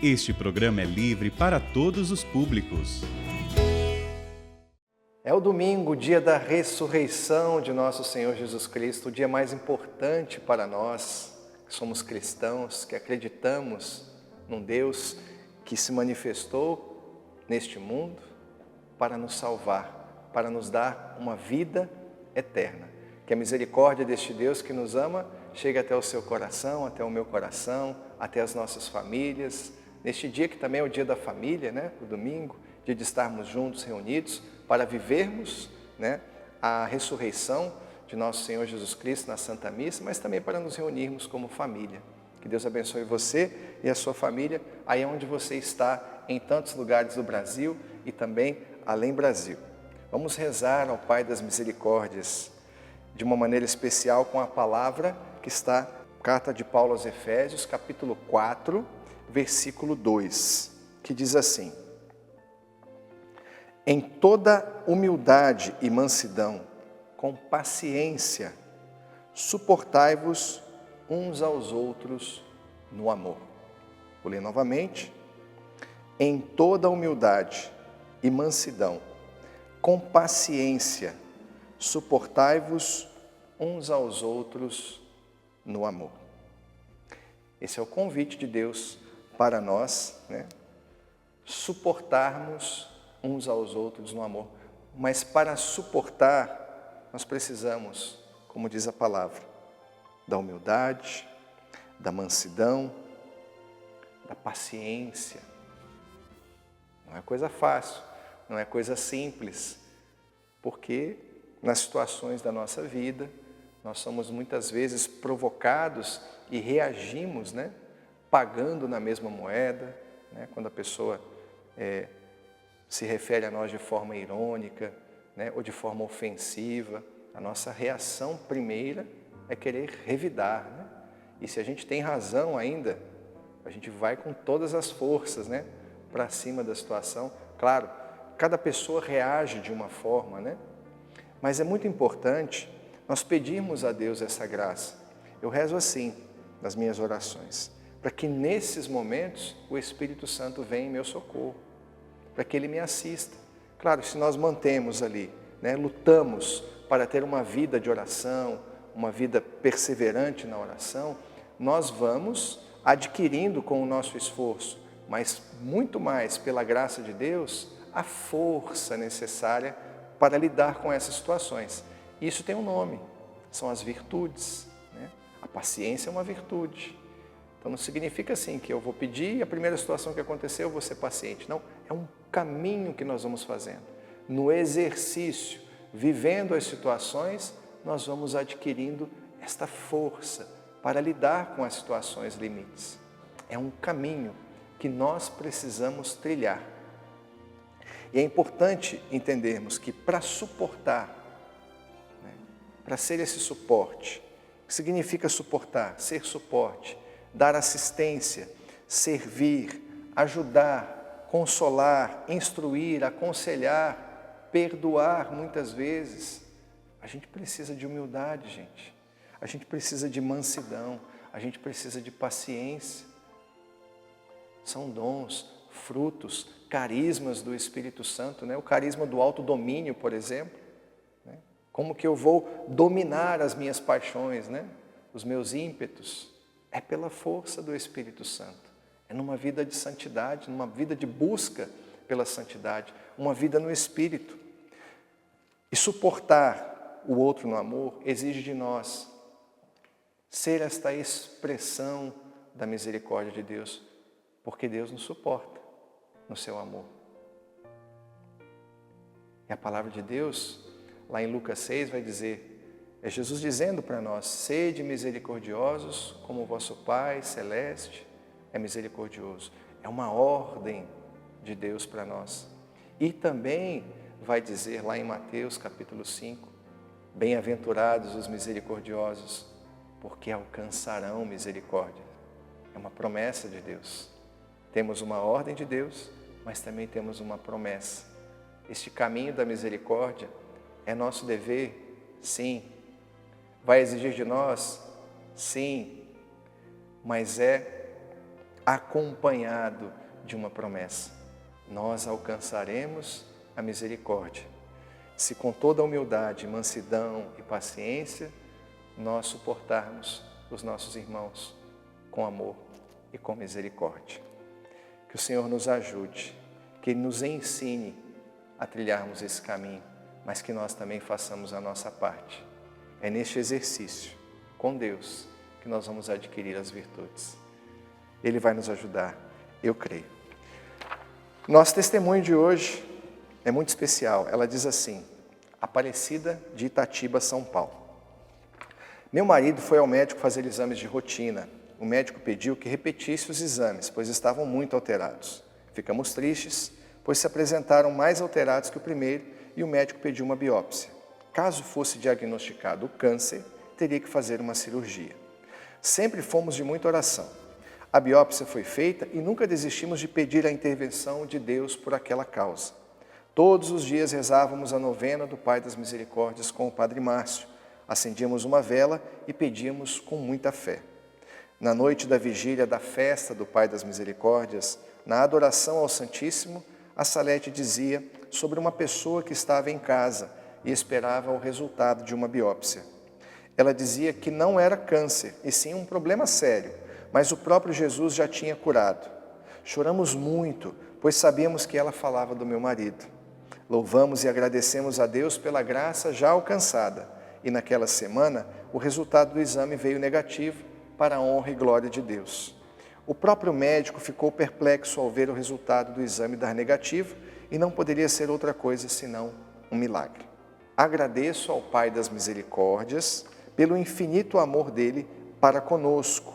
Este programa é livre para todos os públicos. É o domingo, o dia da ressurreição de nosso Senhor Jesus Cristo, o dia mais importante para nós, que somos cristãos, que acreditamos num Deus que se manifestou neste mundo para nos salvar, para nos dar uma vida eterna. Que a misericórdia deste Deus que nos ama chegue até o seu coração, até o meu coração, até as nossas famílias. Neste dia que também é o dia da família, né? O domingo, dia de estarmos juntos, reunidos, para vivermos, né, a ressurreição de nosso Senhor Jesus Cristo na Santa Missa, mas também para nos reunirmos como família. Que Deus abençoe você e a sua família, aí onde você está, em tantos lugares do Brasil e também além Brasil. Vamos rezar ao Pai das Misericórdias, de uma maneira especial com a palavra que está na Carta de Paulo aos Efésios, capítulo 4, versículo 2, que diz assim: em toda humildade e mansidão, com paciência, suportai-vos uns aos outros no amor. Vou ler novamente. Em toda humildade e mansidão, com paciência, suportai-vos uns aos outros no amor. Esse é o convite de Deus para nós, né? Suportarmos uns aos outros no amor. Mas para suportar, nós precisamos, como diz a palavra, da humildade, da mansidão, da paciência. Não é coisa fácil, não é coisa simples, porque nas situações da nossa vida, nós somos muitas vezes provocados e reagimos, né? Pagando na mesma moeda, né? Quando a pessoa se refere a nós de forma irônica, né? Ou de forma ofensiva, a nossa reação primeira é querer revidar, né? E se a gente tem razão ainda, a gente vai com todas as forças, né? Para cima da situação. Claro, cada pessoa reage de uma forma, né? Mas é muito importante nós pedirmos a Deus essa graça. Eu rezo assim nas minhas orações, para que nesses momentos o Espírito Santo venha em meu socorro, para que Ele me assista. Claro, se nós mantemos ali, né, lutamos para ter uma vida de oração, uma vida perseverante na oração, nós vamos adquirindo com o nosso esforço, mas muito mais pela graça de Deus, a força necessária para lidar com essas situações. Isso tem um nome, são as virtudes, né? A paciência é uma virtude. Então não significa assim que eu vou pedir e a primeira situação que acontecer eu vou ser paciente. Não, é um caminho que nós vamos fazendo. No exercício, vivendo as situações, nós vamos adquirindo esta força para lidar com as situações limites. É um caminho que nós precisamos trilhar. E é importante entendermos que para suportar, né, para ser esse suporte, o que significa suportar? Ser suporte, dar assistência, servir, ajudar, consolar, instruir, aconselhar, perdoar muitas vezes. A gente precisa de humildade, gente. A gente precisa de mansidão, a gente precisa de paciência. São dons, frutos, carismas do Espírito Santo, né? O carisma do autodomínio, por exemplo, né? Como que eu vou dominar as minhas paixões, né? Os meus ímpetos? É pela força do Espírito Santo. É numa vida de santidade, numa vida de busca pela santidade, uma vida no Espírito. E suportar o outro no amor exige de nós ser esta expressão da misericórdia de Deus, porque Deus nos suporta no seu amor. E a palavra de Deus, lá em Lucas 6, vai dizer, é Jesus dizendo para nós, sede misericordiosos como o vosso Pai Celeste é misericordioso. É uma ordem de Deus para nós. E também vai dizer lá em Mateus capítulo 5, bem-aventurados os misericordiosos, porque alcançarão misericórdia. É uma promessa de Deus. Temos uma ordem de Deus, mas também temos uma promessa. Este caminho da misericórdia é nosso dever? Sim. Vai exigir de nós? Sim. Mas é acompanhado de uma promessa. Nós alcançaremos a misericórdia, se com toda a humildade, mansidão e paciência, nós suportarmos os nossos irmãos com amor e com misericórdia. Que o Senhor nos ajude, que Ele nos ensine a trilharmos esse caminho, mas que nós também façamos a nossa parte. É neste exercício, com Deus, que nós vamos adquirir as virtudes. Ele vai nos ajudar, eu creio. Nosso testemunho de hoje é muito especial. Ela diz assim: Aparecida de Itatiba, São Paulo. Meu marido foi ao médico fazer exames de rotina. O médico pediu que repetisse os exames, pois estavam muito alterados. Ficamos tristes, pois se apresentaram mais alterados que o primeiro e o médico pediu uma biópsia. Caso fosse diagnosticado o câncer, teria que fazer uma cirurgia. Sempre fomos de muita oração. A biópsia foi feita e nunca desistimos de pedir a intervenção de Deus por aquela causa. Todos os dias rezávamos a novena do Pai das Misericórdias com o Padre Márcio. Acendíamos uma vela e pedíamos com muita fé. Na noite da vigília da festa do Pai das Misericórdias, na adoração ao Santíssimo, a Salete dizia sobre uma pessoa que estava em casa e esperava o resultado de uma biópsia. Ela dizia que não era câncer, e sim um problema sério, mas o próprio Jesus já tinha curado. Choramos muito, pois sabíamos que ela falava do meu marido. Louvamos e agradecemos a Deus pela graça já alcançada, e naquela semana o resultado do exame veio negativo, para a honra e glória de Deus. O próprio médico ficou perplexo ao ver o resultado do exame dar negativo, e não poderia ser outra coisa senão um milagre. Agradeço ao Pai das Misericórdias pelo infinito amor dele para conosco.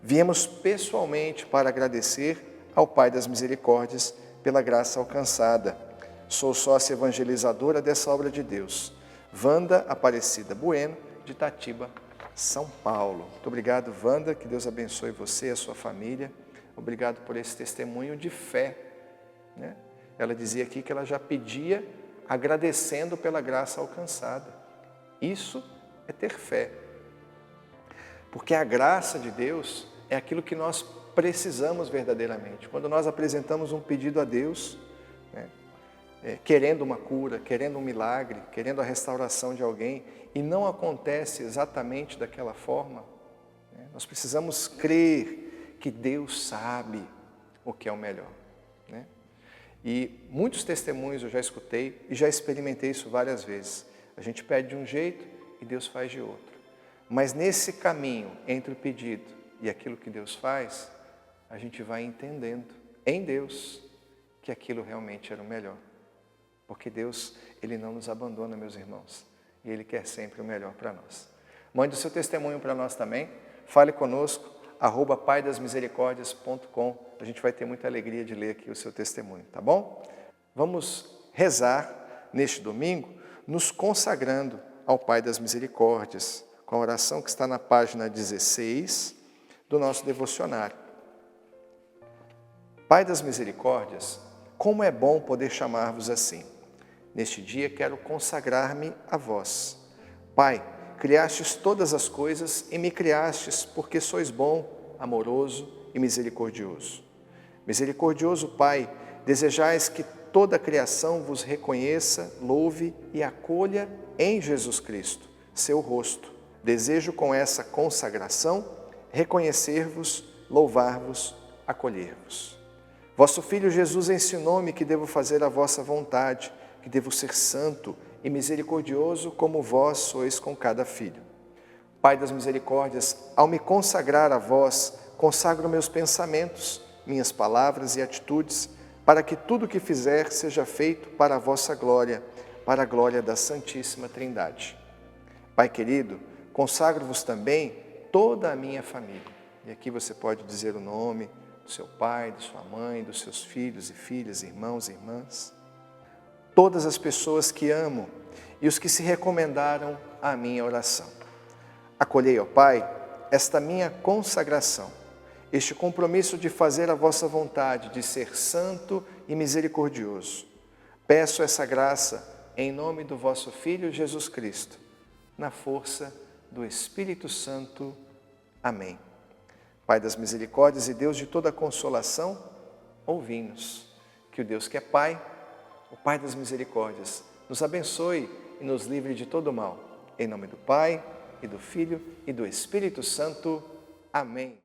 Viemos pessoalmente para agradecer ao Pai das Misericórdias pela graça alcançada. Sou sócia evangelizadora dessa obra de Deus. Wanda Aparecida Bueno, de Itatiba, São Paulo. Muito obrigado, Wanda, que Deus abençoe você e a sua família. Obrigado por esse testemunho de fé, né? Ela dizia aqui que ela já pedia agradecendo pela graça alcançada. Isso é ter fé. Porque a graça de Deus é aquilo que nós precisamos verdadeiramente. Quando nós apresentamos um pedido a Deus, né, querendo uma cura, querendo um milagre, querendo a restauração de alguém, e não acontece exatamente daquela forma, né, nós precisamos crer que Deus sabe o que é o melhor, né? E muitos testemunhos eu já escutei e já experimentei isso várias vezes. A gente pede de um jeito e Deus faz de outro. Mas nesse caminho entre o pedido e aquilo que Deus faz, a gente vai entendendo em Deus que aquilo realmente era o melhor. Porque Deus, Ele não nos abandona, meus irmãos. E Ele quer sempre o melhor para nós. Mande o seu testemunho para nós também. Fale conosco, @paidasmisericordias.com. A gente vai ter muita alegria de ler aqui o seu testemunho, tá bom? Vamos rezar neste domingo, nos consagrando ao Pai das Misericórdias, com a oração que está na página 16 do nosso devocionário. Pai das Misericórdias, como é bom poder chamar-vos assim. Neste dia quero consagrar-me a vós. Pai, criastes todas as coisas e me criastes porque sois bom, amoroso e misericordioso. Misericordioso Pai, desejais que toda a criação vos reconheça, louve e acolha em Jesus Cristo, seu rosto. Desejo com essa consagração reconhecer-vos, louvar-vos, acolher-vos. Vosso Filho Jesus ensinou-me que devo fazer a vossa vontade, que devo ser santo e misericordioso como vós sois com cada filho. Pai das misericórdias, ao me consagrar a vós, consagro meus pensamentos, minhas palavras e atitudes, para que tudo o que fizer seja feito para a vossa glória, para a glória da Santíssima Trindade. Pai querido, consagro-vos também toda a minha família. E aqui você pode dizer o nome do seu pai, de sua mãe, dos seus filhos e filhas, irmãos e irmãs. Todas as pessoas que amo e os que se recomendaram à minha oração. Acolhei, ó Pai, esta minha consagração, este compromisso de fazer a vossa vontade, de ser santo e misericordioso. Peço essa graça em nome do vosso Filho Jesus Cristo, na força do Espírito Santo. Amém. Pai das misericórdias e Deus de toda consolação, ouvi-nos. Que o Deus que é Pai, o Pai das misericórdias, nos abençoe e nos livre de todo mal. Em nome do Pai, e do Filho, e do Espírito Santo. Amém.